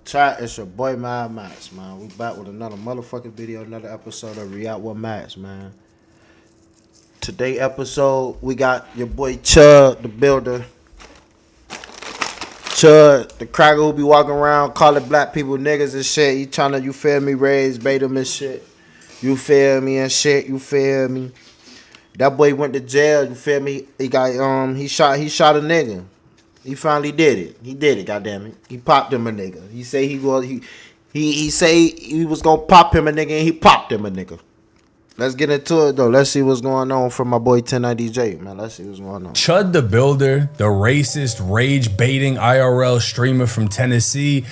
Chat, it's your boy Max, man. We back with another motherfucking video, another episode of ReactWithMaxx, man. Today episode, we got your boy ChudTheBuilder. Chud, the cracker who be walking around calling black people niggas and shit. He trying to, you feel me, raise bait him and shit. You feel me and shit, you feel me. That boy went to jail, you feel me. He got he shot a nigga. He finally did it. He did it, goddamn it. He popped him a nigga. He say he say he was gonna pop him a nigga and he popped him a nigga. Let's get into it though. Let's see what's going on from my boy 1090J, man. Let's see what's going on. ChudTheBuilder, the racist, rage-baiting IRL streamer from Tennessee.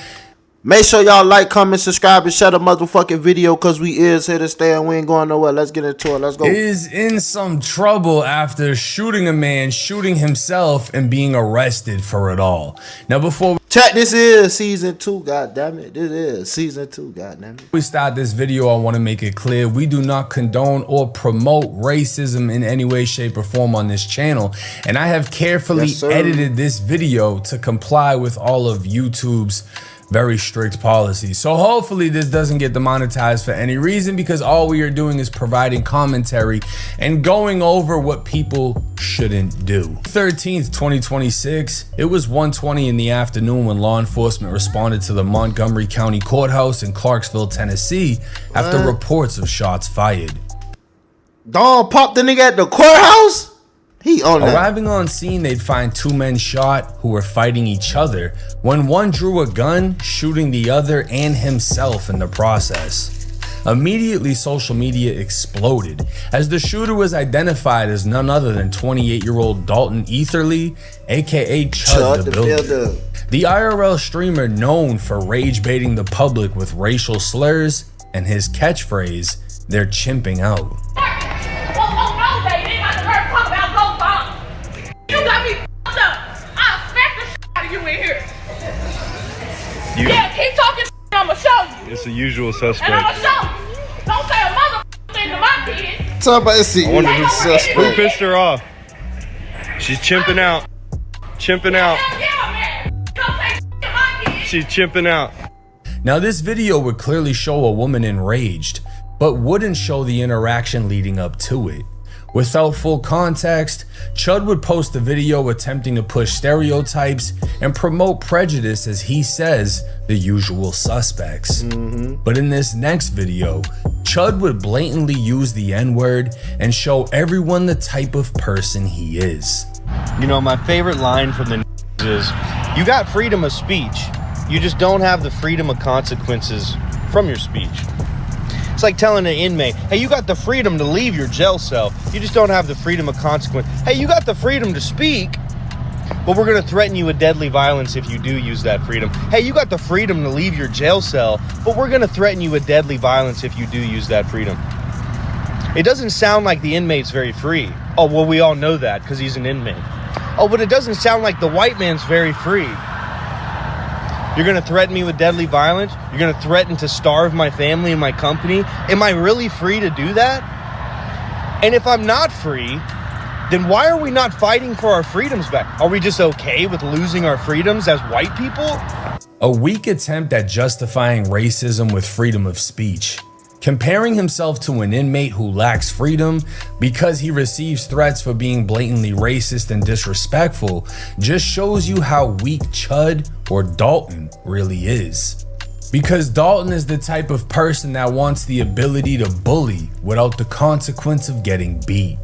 Make sure y'all like, comment, subscribe, and share the motherfucking video, cause we is here to stay and we ain't going nowhere. Let's get into it. Let's go. Is in some trouble after shooting a man, shooting himself, and being arrested for it all. Now before check, this is season 2, goddammit. This is season 2, goddammit. we start this video, I want to make it clear we do not condone or promote racism in any way, shape, or form on this channel. And I have carefully edited this video to comply with all of YouTube's very strict policies. So hopefully this doesn't get demonetized for any reason, because all we are doing is providing commentary and going over what people shouldn't do. 13th, 2026, it was 1:20 in the afternoon when law enforcement responded to the Montgomery County Courthouse in Clarksville, Tennessee after reports of shots fired. Don popped the nigga at the courthouse? He on that. Arriving on scene, they'd find 2 men shot who were fighting each other when one drew a gun, shooting the other and himself in the process. Immediately, social media exploded as the shooter was identified as none other than 28-year-old Dalton Etherly, aka ChudTheBuilder. The IRL streamer known for rage baiting the public with racial slurs and his catchphrase, "They're chimping out." Yeah, keep talking, I'ma show you. It's the usual suspect. And I'ma show you. Don't say a motherfucking thing to my kids. Talk about this. I wonder who's suspect. who pissed her off. She's chimping out. Chimping out. Yeah, man. Don't say to my kids. She's chimping out. Now this video would clearly show a woman enraged, but wouldn't show the interaction leading up to it. Without full context, Chud would post a video attempting to push stereotypes and promote prejudice as he says the usual suspects. But in this next video, Chud would blatantly use the N-word and show everyone the type of person he is. You know, my favorite line from the is, you got freedom of speech, you just don't have the freedom of consequences from your speech. It's like telling an inmate, hey, you got the freedom to leave your jail cell, you just don't have the freedom of consequence. Hey, you got the freedom to speak, but we're going to threaten you with deadly violence if you do use that freedom. Hey, you got the freedom to leave your jail cell, but we're going to threaten you with deadly violence if you do use that freedom. It doesn't sound like the inmate's very free. Oh, well, we all know that because he's an inmate. Oh, but it doesn't sound like the white man's very free. You're going to threaten me with deadly violence? You're going to threaten to starve my family and my company? Am I really free to do that? And if I'm not free, then why are we not fighting for our freedoms back? Are we just okay with losing our freedoms as white people? A weak attempt at justifying racism with freedom of speech. Comparing himself to an inmate who lacks freedom because he receives threats for being blatantly racist and disrespectful just shows you how weak Chud or Dalton really is. Because Dalton is the type of person that wants the ability to bully without the consequence of getting beat.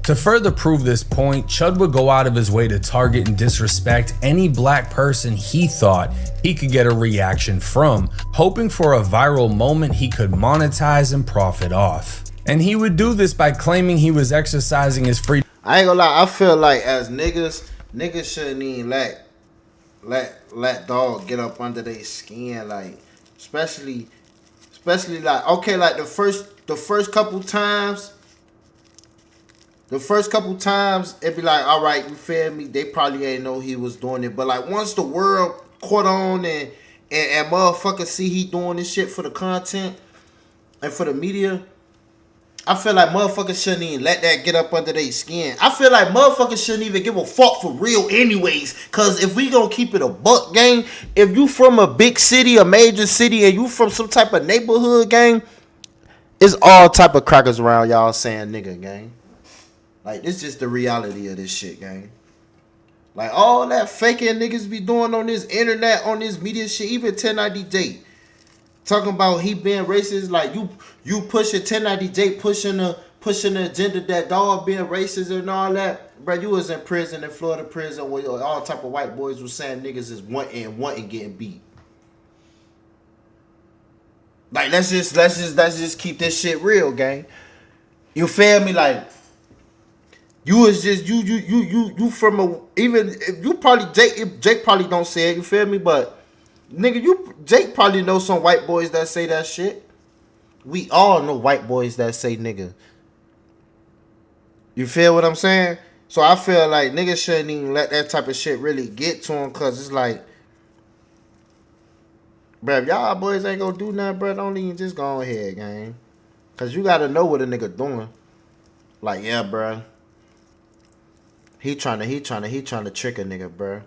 To further prove this point, Chud would go out of his way to target and disrespect any black person he thought he could get a reaction from, hoping for a viral moment he could monetize and profit off. And he would do this by claiming he was exercising his freedom. I ain't gonna lie, I feel like as niggas shouldn't even let dog get up under their skin, like especially like, okay, like the first couple times it'd be like, all right, you feel me, they probably ain't know he was doing it, but like once the world caught on and motherfuckers see he doing this shit for the content and for the media, I feel like motherfuckers shouldn't even let that get up under their skin. I feel like motherfuckers shouldn't even give a fuck for real anyways. Cause if we gonna keep it a buck, gang, if you from a big city, a major city, and you from some type of neighborhood, gang, it's all type of crackers around y'all saying nigga, gang. Like, it's just the reality of this shit, gang. Like, all that faking niggas be doing on this internet, on this media shit, even 1090J. Talking about he being racist, like you pushing 1090J, pushing the agenda that dog being racist and all that. Bro, you was in prison, in Florida prison, where all type of white boys was saying niggas is wanting getting beat. Like, let's just keep this shit real, gang. You feel me? Like, you was just you from a, even if you probably Jake probably don't say it, you feel me? But nigga, Jake probably know some white boys that say that shit. We all know white boys that say nigga. You feel what I'm saying? So I feel like niggas shouldn't even let that type of shit really get to them, cause it's like, bro, if y'all boys ain't gonna do nothing, bro, don't even just go ahead, gang. Cause you gotta know what a nigga doing. Like, yeah, bro. He trying to trick a nigga, bro.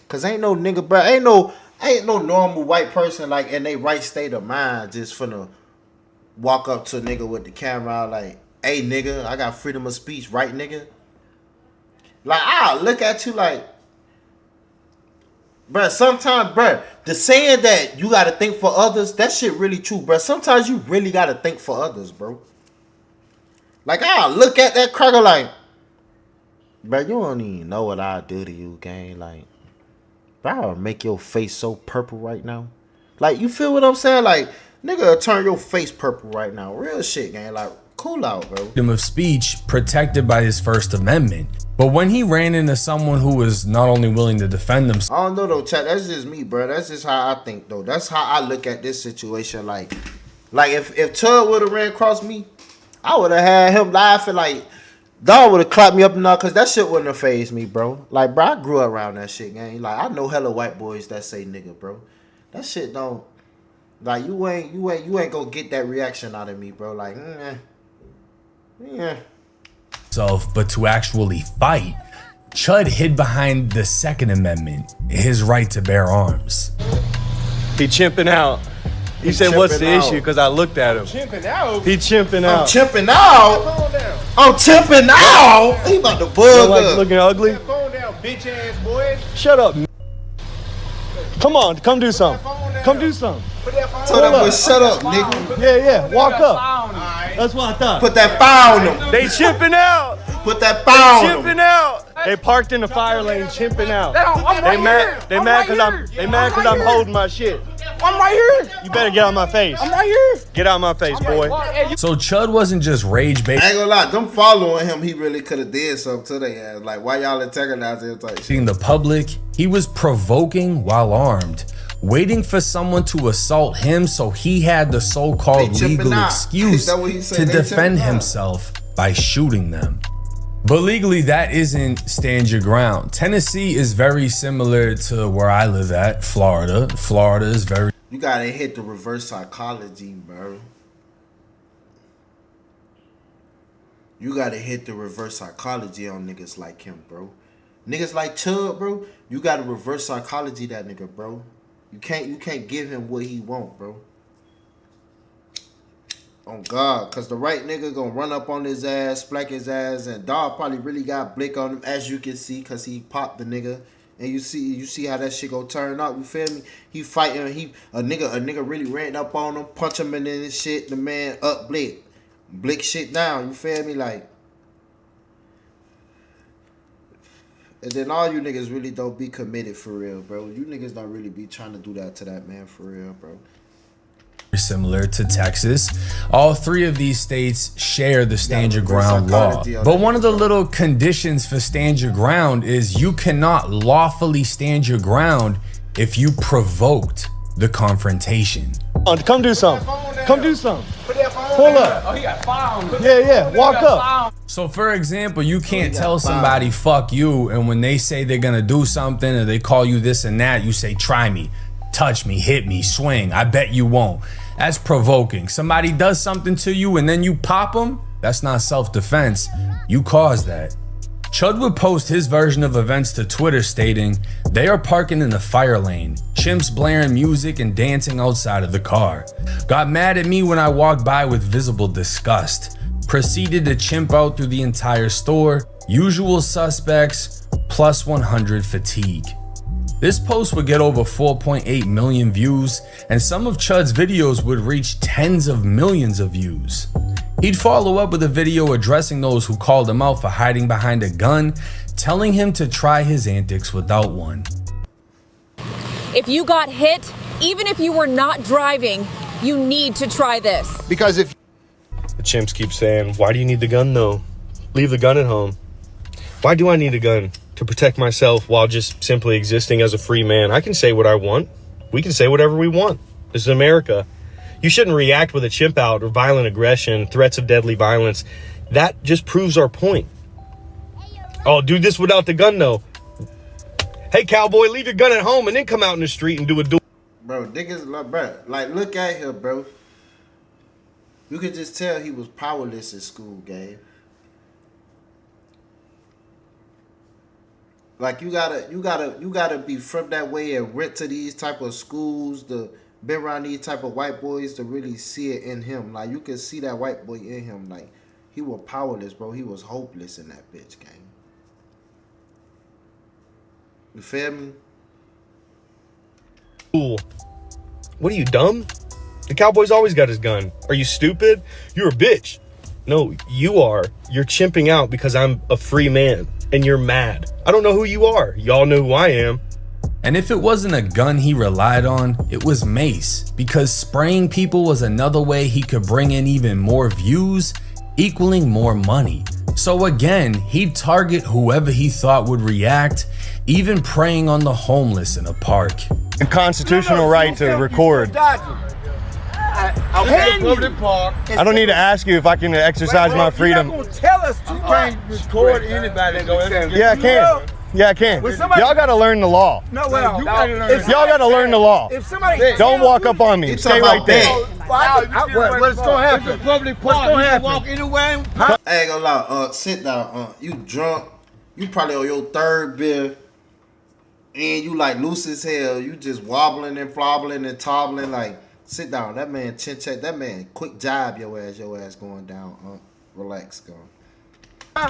Cause ain't no nigga, bro. Ain't no normal white person like in they right state of mind just finna walk up to a nigga with the camera like, hey nigga, I got freedom of speech, right nigga? Like, I look at you like, bro, sometimes, bro, the saying that you gotta think for others, that shit really true, bro. Sometimes you really gotta think for others, bro. Like, I look at that cracker like, bro, you don't even know what I do to you, gang. Like, bro, I'll make your face so purple right now. Like, you feel what I'm saying? Like, nigga, turn your face purple right now. Real shit, gang. Like, cool out, bro. Freedom of speech protected by his First Amendment. But when he ran into someone who was not only willing to defend themselves, I don't know though, chat. That's just me, bro. That's just how I think though. That's how I look at this situation. Like if Chud would have ran across me, I would have had him laughing. Like, dog would have clapped me up and down, cause that shit wouldn't have fazed me, bro. Like, bro, I grew up around that shit, gang. Like, I know hella white boys that say nigga, bro. That shit don't, like, you ain't gonna get that reaction out of me, bro. Like, yeah. but to actually fight, Chud hid behind the Second Amendment, his right to bear arms. He chimping out. He said, what's the issue? Because I looked at him. Chimping out? He chimping out. I'm chimping out? I'm chimping out? He about to bug like up. looking ugly? Put that phone down, bitch ass boy. Shut up. Come on, come do something. Come do something. Put that phone Told that down. boy, shut up, nigga. Yeah, walk up. Alright. That's what I thought. Put that fire on him. They chimping out. Put that fire on him. Chimping out. They parked in the fire lane, chimping out. They mad because I'm holding my shit. I'm right here. You better get out my face. I'm right here. Get out my face, boy. So Chud wasn't just rage baiting I ain't gonna lie, them following him, he really could have did something to their ass. Like, why y'all antagonizing him type shit? the public, he was provoking while armed, waiting for someone to assault him so he had the so-called They chipping legal out. excuse Is that what he said? to They defend chipping out. himself by shooting them. But legally, that isn't stand your ground. Tennessee is very similar to where I live at, Florida. Florida is very You gotta hit the reverse psychology, bro. You gotta hit the reverse psychology on niggas like him, bro. Niggas like Chud, bro. You gotta reverse psychology that nigga, bro. You can't give him what he want, bro. On God, cause the right nigga gonna run up on his ass, splack his ass, and dog probably really got blick on him, as you can see, cause he popped the nigga. And you see how that shit go turn out. You feel me? He fighting. A nigga really ran up on him, punch him in his shit. The man up blick shit down. You feel me? Like, and then all you niggas really don't be committed for real, bro. You niggas don't really be trying to do that to that man for real, bro. similar to Texas. All three of these states share the stand your ground law. But one of the little conditions for stand your ground is you cannot lawfully stand your ground if you provoked the confrontation. Come do something. Come do something. Pull up. Oh, he got found. Yeah, walk up. So for example, you can't tell somebody fuck you, and when they say they're gonna do something or they call you this and that, you say try me. Touch me, hit me, swing. I bet you won't. That's provoking. Somebody does something to you and then you pop them. That's not self-defense. You caused that. Chud would post his version of events to Twitter stating, "They are parking in the fire lane. Chimps blaring music and dancing outside of the car. Got mad at me when I walked by with visible disgust. Proceeded to chimp out through the entire store. Usual suspects, plus 100 fatigue." This post would get over 4.8 million views, and some of Chud's videos would reach tens of millions of views. He'd follow up with a video addressing those who called him out for hiding behind a gun, telling him to try his antics without one. If you got hit, even if you were not driving, you need to try this. Because if The chimps keep saying, why do you need the gun though? Leave the gun at home. Why do I need a gun? To protect myself while just simply existing as a free man. I can say what I want. We can say whatever we want. This is America. You shouldn't react with a chimp out or violent aggression, threats of deadly violence. That just proves our point. Oh, do this without the gun though. Hey cowboy, leave your gun at home and then come out in the street and do a duel. Bro, niggas, bro, like, look at here, bro. You could just tell he was powerless in school, gang. Like, you gotta be from that way and went to these type of schools, to been around these type of white boys to really see it in him. Like, you can see that white boy in him. Like, he was powerless, bro. He was hopeless in that bitch, gang. You feel me? What are you, dumb? The cowboy's always got his gun. Are you stupid? You're a bitch. No, you are. You're chimping out because I'm a free man and you're mad. I don't know who you are. Y'all know who I am. And if it wasn't a gun he relied on, it was mace, because spraying people was another way he could bring in even more views, equaling more money. So again, he'd target whoever he thought would react, even preying on the homeless in a park. A constitutional right to record. I don't need to ask you if I can exercise my freedom. You're not gonna tell us you can't record anybody. Yeah, I can. Yeah, I can. Y'all gotta learn the law. No, well, Y'all gotta learn the law. if somebody Don't walk up on me. Stay right there. what's gonna happen? It's a public park. What's gonna happen? Walk anywhere. I ain't gonna lie, sit down, you drunk, you probably on your third beer, and you like loose as hell, you just wobbling and flobbling and tobbling, like, sit down, that man chin check, that man quick jab your ass going down, relax, go.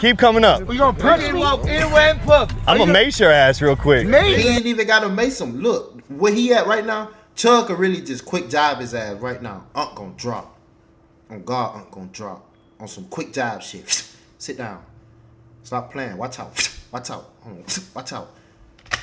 Keep coming up. We gonna punch me? Walk anywhere in public. I'm gonna mace your ass real quick. He ain't even gotta mace him, look, where he at right now, Chud could really just quick jab his ass right now, gonna drop, on God, gonna drop, on some quick jab shit, sit down, stop playing, watch out, watch out, watch out.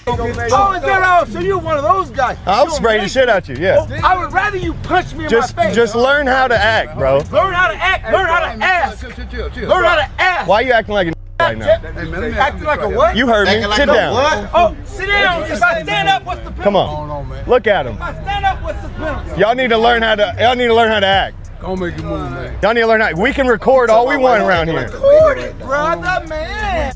Oh, is that all? So you're one of those guys. I'll spray the shit out you, yeah. I would rather you punch me in my face. Just learn how to act, bro. Learn how to act. Learn how to ask. Learn how to ask. Why are you acting like a right now? Acting like a what? You heard me. Acting like Sit a down. what? Oh, sit down. If I stand up, what's the penalty? Come on. Look at him. If I stand up, what's the penalty? Y'all need to learn how to act. Don't make a move, man. Y'all need to learn how. We can record all we want around here. Record it, brother, man.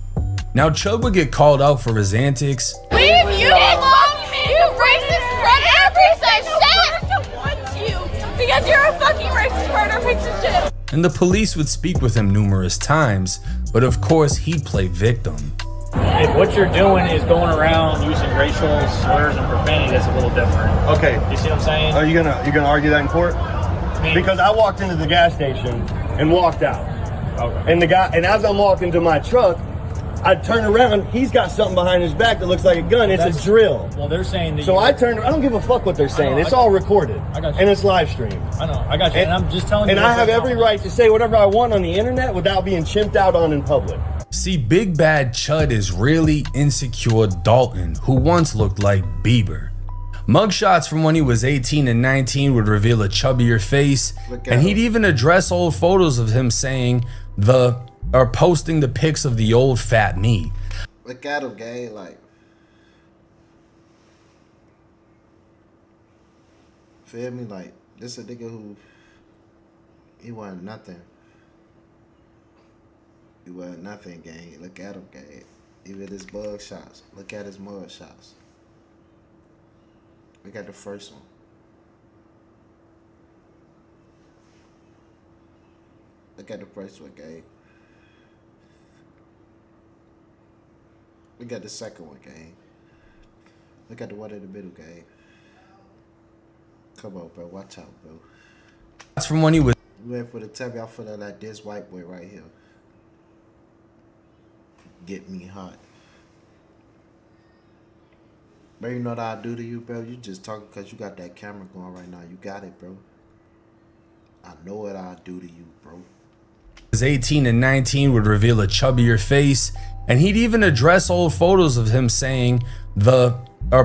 Now Chud would get called out for his antics, Leave you alone, you racist predator piece of shit! I don't want you because you're a fucking racist predator piece of shit. and the police would speak with him numerous times, but of course he'd play victim. If what you're doing is going around using racial slurs and profanity, that's a little different. Okay. You see what I'm saying? Are you gonna argue that in court? Because I walked into the gas station and walked out. Okay. And as I'm walking to my truck, I turn around, he's got something behind his back that looks like a gun. It's a drill. Well, they're saying that. So I don't give a fuck what they're saying. It's all recorded. I got you. And it's live streamed. I know, I got you. And I'm just telling you. And I have every right to say whatever I want on the internet without being chimped out on in public. See, Big Bad Chud is really insecure Dalton, who once looked like Bieber. Mugshots from when he was 18 and 19 would reveal a chubbier face, and he'd even address old photos of him saying posting the pics of the old fat me. Look at him, gang, like, feel me? Like, this a nigga who, he wasn't nothing. He wasn't nothing, gang. Look at him, gang. Even his bug shots. Look at his mug shots. Look at the first one. Look at the first one, gang. Look at the second one, gang. Look at the one in the middle, gang. Come on, bro. Watch out, bro. That's from when he was. You went for the tell me I feel like this white boy right here. Get me hot. Bro, you know what I do to you, bro? You just talking because you got that camera going right now. You got it, bro. I know what I do to you, bro. 18 and 19 would reveal a chubbier face, and he'd even address old photos of him saying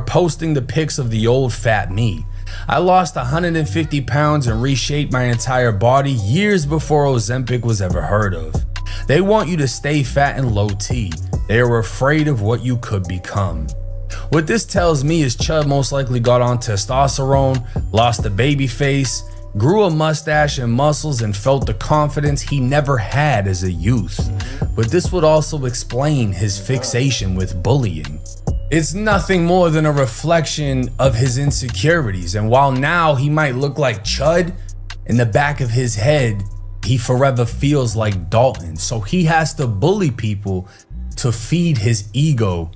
posting the pics of the old fat me. I lost 150 pounds and reshaped my entire body years before Ozempic was ever heard of. They want you to stay fat and low T. They are afraid of what you could become. What this tells me is Chud most likely got on testosterone, lost a baby face, grew a mustache and muscles, and felt the confidence he never had as a youth. But this would also explain his fixation with bullying. It's nothing more than a reflection of his insecurities, and while now he might look like Chud, in the back of his head, he forever feels like Dalton. So he has to bully people to feed his ego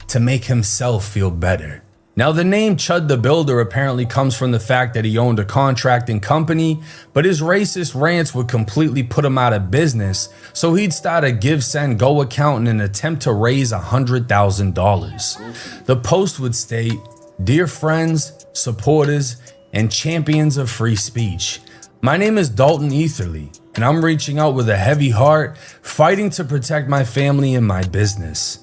to make himself feel better. Now, the name ChudTheBuilder apparently comes from the fact that he owned a contracting company, but his racist rants would completely put him out of business, so he'd start a Give Send Go account in an attempt to raise $100,000. The post would state, "Dear friends, supporters, and champions of free speech, my name is Dalton Etherly, and I'm reaching out with a heavy heart, fighting to protect my family and my business.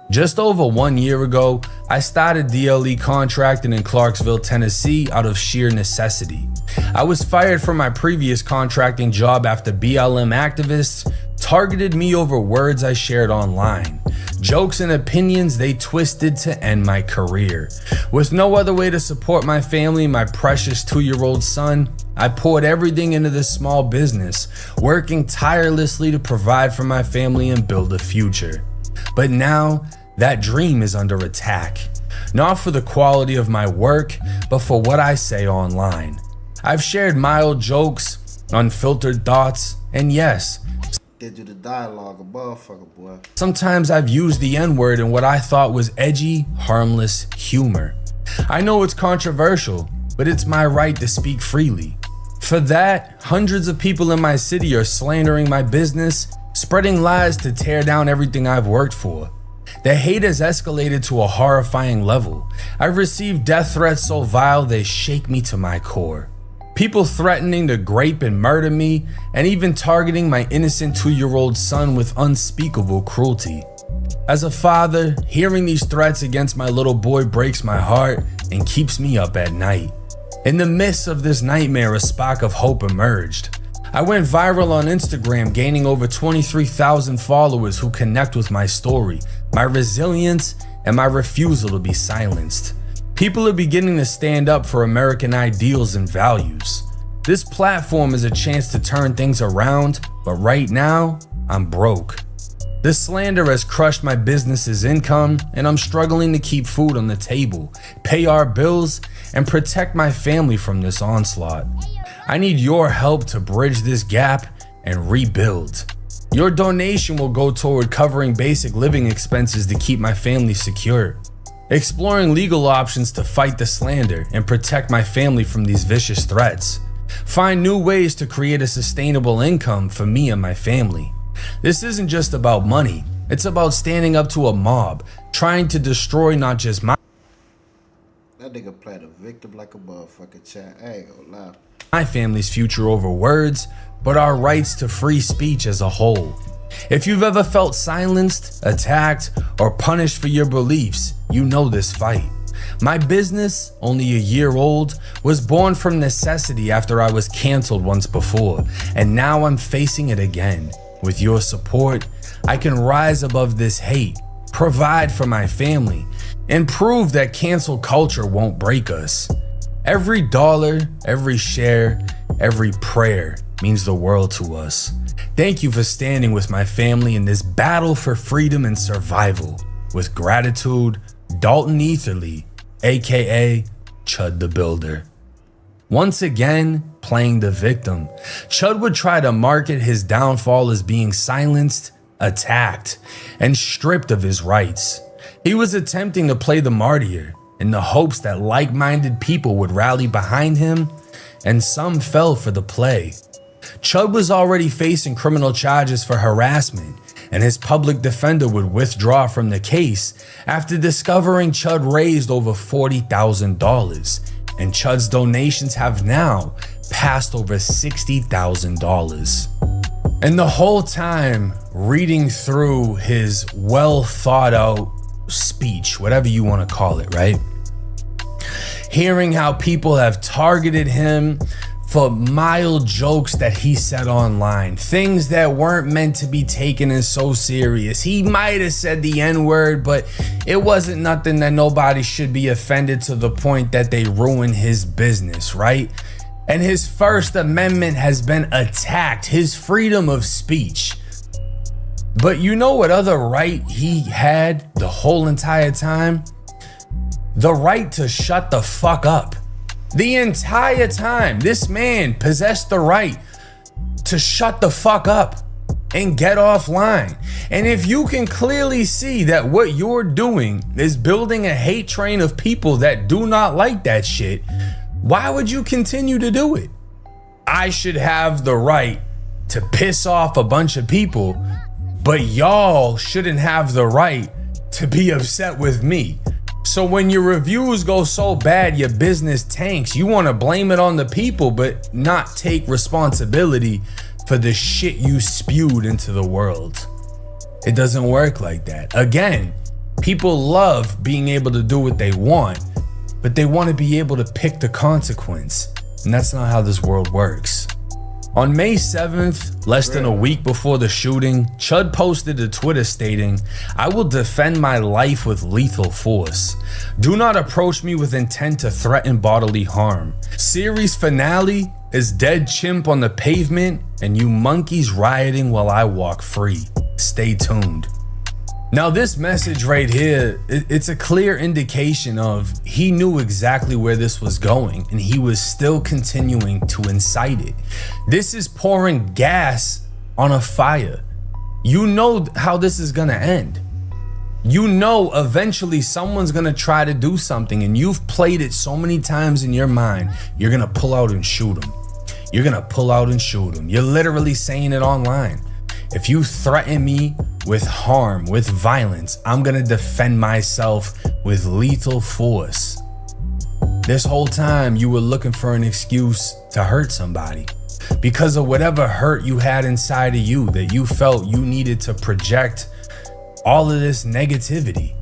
Just over 1 year ago, I started DLE contracting in Clarksville, Tennessee out of sheer necessity. I was fired from my previous contracting job after BLM activists targeted me over words I shared online. Jokes and opinions they twisted to end my career. With no other way to support my family and my precious 2-year-old son, I poured everything into this small business, working tirelessly to provide for my family and build a future. But now, that dream is under attack. Not for the quality of my work, but for what I say online. I've shared mild jokes, unfiltered thoughts, and yes, Did you the dialogue, a motherfucker, boy. sometimes I've used the N-word in what I thought was edgy, harmless humor. I know it's controversial, but it's my right to speak freely. For that, hundreds of people in my city are slandering my business, spreading lies to tear down everything I've worked for. The hate has escalated to a horrifying level. I've received death threats so vile they shake me to my core. People threatening to grape and murder me, and even targeting my innocent 2-year-old son with unspeakable cruelty. As a father, hearing these threats against my little boy breaks my heart and keeps me up at night. In the midst of this nightmare, a spark of hope emerged. I went viral on Instagram, gaining over 23,000 followers who connect with my story, my resilience, and my refusal to be silenced. People are beginning to stand up for American ideals and values. This platform is a chance to turn things around, but right now, I'm broke. This slander has crushed my business's income, and I'm struggling to keep food on the table, pay our bills, and protect my family from this onslaught. I need your help to bridge this gap and rebuild. Your donation will go toward covering basic living expenses to keep my family secure, exploring legal options to fight the slander and protect my family from these vicious threats, find new ways to create a sustainable income for me and my family. This isn't just about money, it's about standing up to a mob, trying to destroy not just That nigga played a victim like a motherfucking chat. I ain't gonna lie. my family's future over words, but our rights to free speech as a whole. If you've ever felt silenced, attacked, or punished for your beliefs, you know this fight. My business, only a year old, was born from necessity after I was canceled once before, and now I'm facing it again. With your support, I can rise above this hate, provide for my family, and prove that cancel culture won't break us. Every dollar, every share, every prayer means the world to us. Thank you for standing with my family in this battle for freedom and survival. With gratitude, Dalton Etherly, aka ChudTheBuilder. Once again, playing the victim, Chud would try to market his downfall as being silenced, attacked, and stripped of his rights. He was attempting to play the martyr in the hopes that like-minded people would rally behind him, and some fell for the play. Chud was already facing criminal charges for harassment, and his public defender would withdraw from the case after discovering Chud raised over $40,000. And Chud's donations have now passed over $60,000. And the whole time, reading through his well thought out speech, whatever you want to call it, right? Hearing how people have targeted him for mild jokes that he said online, things that weren't meant to be taken as so serious. He might have said the N-word, but it wasn't nothing that nobody should be offended to the point that they ruin his business, right? And his First Amendment has been attacked, his freedom of speech. But you know what other right he had the whole entire time? The right to shut the fuck up. The entire time, this man possessed the right to shut the fuck up and get offline. And if you can clearly see that what you're doing is building a hate train of people that do not like that shit, why would you continue to do it? I should have the right to piss off a bunch of people, but y'all shouldn't have the right to be upset with me. So when your reviews go so bad, your business tanks, you want to blame it on the people, but not take responsibility for the shit you spewed into the world. It doesn't work like that. Again, people love being able to do what they want, but they want to be able to pick the consequence. And that's not how this world works. On May 7th, less than a week before the shooting, Chud posted a Twitter stating, "I will defend my life with lethal force. Do not approach me with intent to threaten bodily harm. Series finale is dead chimp on the pavement and you monkeys rioting while I walk free. Stay tuned." Now this message right here, it's a clear indication of he knew exactly where this was going and he was still continuing to incite it. This is pouring gas on a fire. You know how this is gonna end. You know eventually someone's gonna try to do something and you've played it so many times in your mind, you're gonna pull out and shoot them. You're gonna pull out and shoot them. You're literally saying it online. If you threaten me with harm, with violence, I'm gonna defend myself with lethal force. This whole time you were looking for an excuse to hurt somebody because of whatever hurt you had inside of you that you felt you needed to project all of this negativity.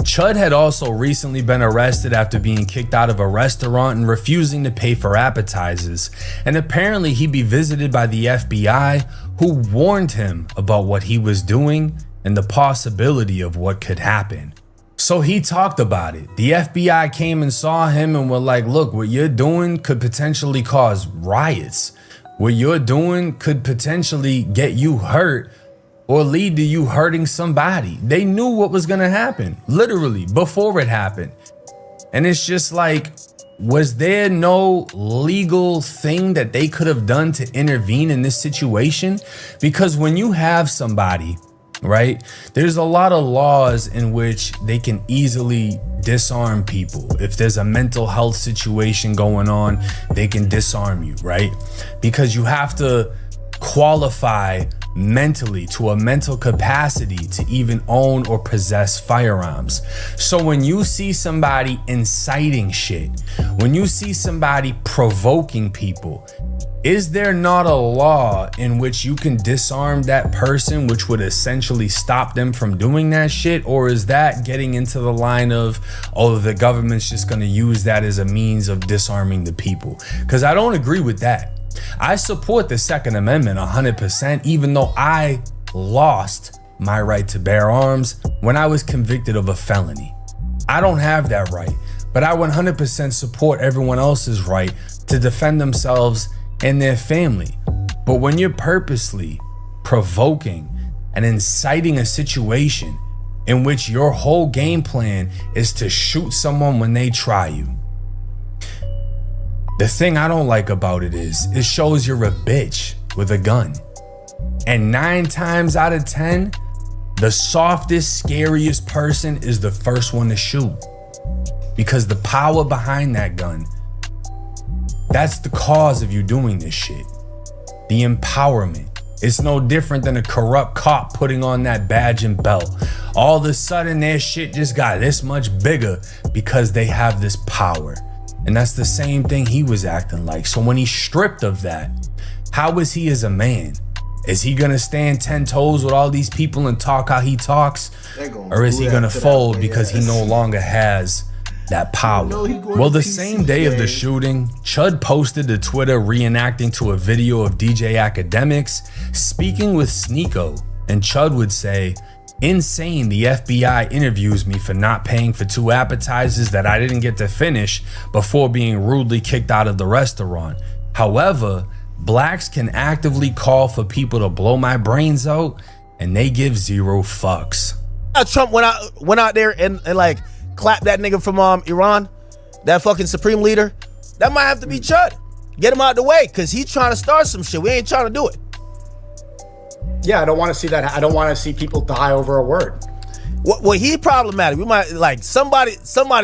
Chud had also recently been arrested after being kicked out of a restaurant and refusing to pay for appetizers. And apparently he'd be visited by the FBI, who warned him about what he was doing and the possibility of what could happen. So he talked about it. The FBI came and saw him and were like, look, what you're doing could potentially cause riots. What you're doing could potentially get you hurt or lead to you hurting somebody. They knew what was gonna happen, literally, before it happened. And it's just like, was there no legal thing that they could have done to intervene in this situation? Because when you have somebody, right, there's a lot of laws in which they can easily disarm people. If there's a mental health situation going on, they can disarm you, right? Because you have to qualify mentally to a mental capacity to even own or possess firearms. So when you see somebody inciting shit, when you see somebody provoking people, is there not a law in which you can disarm that person, which would essentially stop them from doing that shit? Or is that getting into the line of, oh, the government's just gonna use that as a means of disarming the people? Because I don't agree with that. I support the Second Amendment 100%, even though I lost my right to bear arms when I was convicted of a felony. I don't have that right, but I 100% support everyone else's right to defend themselves and their family. But when you're purposely provoking and inciting a situation in which your whole game plan is to shoot someone when they try you, The thing I don't like about it is, it shows you're a bitch with a gun. And 9 times out of 10, the softest, scariest person is the first one to shoot. Because the power behind that gun, that's the cause of you doing this shit. The empowerment. It's no different than a corrupt cop putting on that badge and belt. All of a sudden, their shit just got this much bigger because they have this power. And that's the same thing he was acting like. So when he's stripped of that, how is he as a man? Is he gonna stand 10 toes with all these people and talk how he talks? Or is he gonna fold because he no longer has that power? Well, the same day of the shooting, Chud posted to Twitter reenacting to a video of DJ Academics speaking with Sneeko, and Chud would say, "Insane, the FBI interviews me for not paying for 2 appetizers that I didn't get to finish before being rudely kicked out of the restaurant. However, blacks can actively call for people to blow my brains out, and they give 0 fucks." Trump went out there and like clapped that nigga from Iran, that fucking supreme leader. That might have to be Chud. Get him out the way, because he's trying to start some shit. We ain't trying to do it. Yeah, I don't want to see that. I don't want to see people die over a word. Well, he problematic. We might like somebody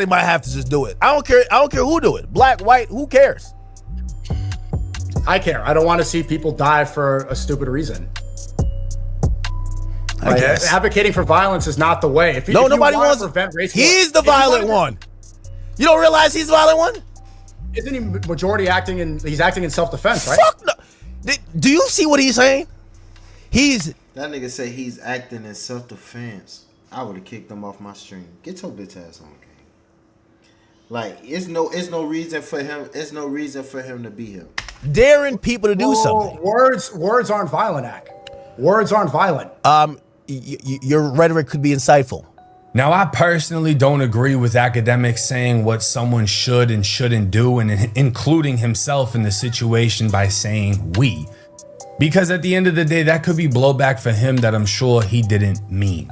might have to just do it. I don't care who do it. Black, white, who cares? I care. I don't want to see people die for a stupid reason. I guess advocating for violence is not the way. If nobody wants to prevent race. He's the violent one. You don't realize he's the violent one? Isn't he majority acting in? He's acting in self-defense, right? Fuck no. Do you see what he's saying? That nigga say he's acting in self-defense. I would have kicked him off my stream. Get your bitch ass on, game. Like, it's no reason for him. It's no reason for him to be here. Daring people to do something. Words aren't violent, Ak. Words aren't violent. Your rhetoric could be insightful. Now, I personally don't agree with academics saying what someone should and shouldn't do, and including himself in the situation by saying we. Because at the end of the day, that could be blowback for him that I'm sure he didn't mean.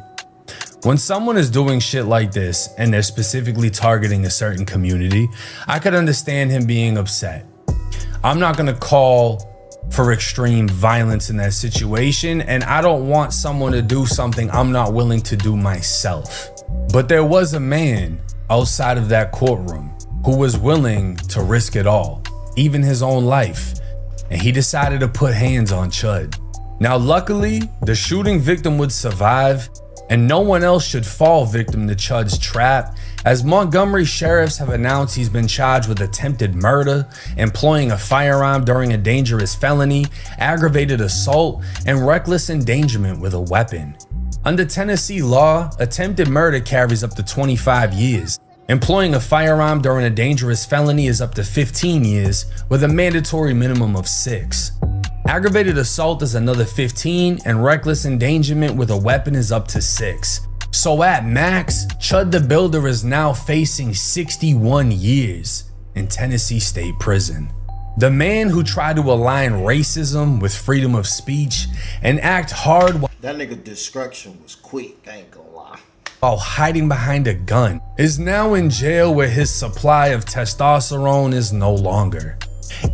When someone is doing shit like this and they're specifically targeting a certain community, I could understand him being upset. I'm not gonna call for extreme violence in that situation, and I don't want someone to do something I'm not willing to do myself. But there was a man outside of that courtroom who was willing to risk it all, even his own life, and he decided to put hands on Chud. Now, luckily, the shooting victim would survive, and no one else should fall victim to Chud's trap, as Montgomery sheriffs have announced he's been charged with attempted murder, employing a firearm during a dangerous felony, aggravated assault, and reckless endangerment with a weapon. Under Tennessee law, attempted murder carries up to 25 years. Employing a firearm during a dangerous felony is up to 15 years, with a mandatory minimum of 6. Aggravated assault is another 15, and reckless endangerment with a weapon is up to 6. So at max, ChudTheBuilder is now facing 61 years in Tennessee State Prison. The man who tried to align racism with freedom of speech and act hard That nigga destruction was quick, I ain't gonna lie. While hiding behind a gun is now in jail where his supply of testosterone is no longer.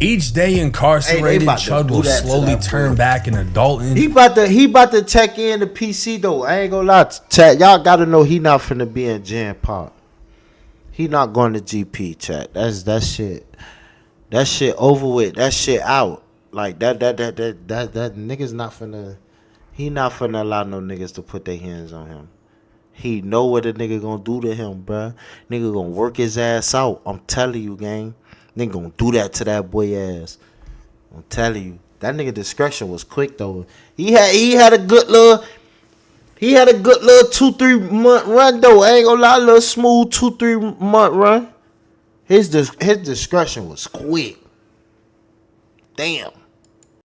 Each day incarcerated, Chud will slowly turn back an adult. He about to check in the PC though. I ain't gonna lie, chat. Y'all gotta know he not finna be in Jam Pop. He not going to GP, chat. That shit. That shit over with. That shit out. Like that nigga's not finna. He not finna allow no niggas to put their hands on him. He know what a nigga gonna do to him, bruh. Nigga gonna work his ass out. I'm telling you, gang. Nigga gonna do that to that boy ass. I'm telling you. That nigga discretion was quick though. He had a good little 2-3 month run though. I ain't gonna lie, little smooth 2-3 month run. His discretion was quick. Damn.